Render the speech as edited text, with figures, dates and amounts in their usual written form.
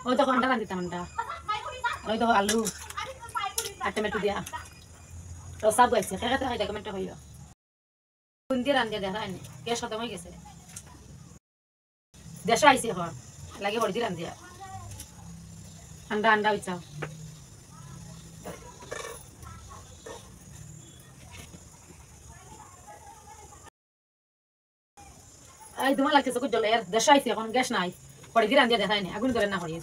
ওই তো আন্ডা রান্ধিতাম আন্ডা ওই তো আলু আর টমেটো দিয়া তো সব গাইছে খেতে খাইতে কমেন্টটা হইল কোন দিয়ে রান্ধিয়া দেখা হয়নি গ্যাস খতম হয়ে গেছে দেশে আইসি এখন লাগে বড়ি দিয়ে রান্ধিয়া আন্ডা আন্ডা হইছাও এই তোমার লাগতেছে কুছ জলের দেশে আইসি এখন গ্যাস নাই বড়ি দিয়ে রান্ধিয়া দেখা হয়নি আগুন ধরে না করিয়ে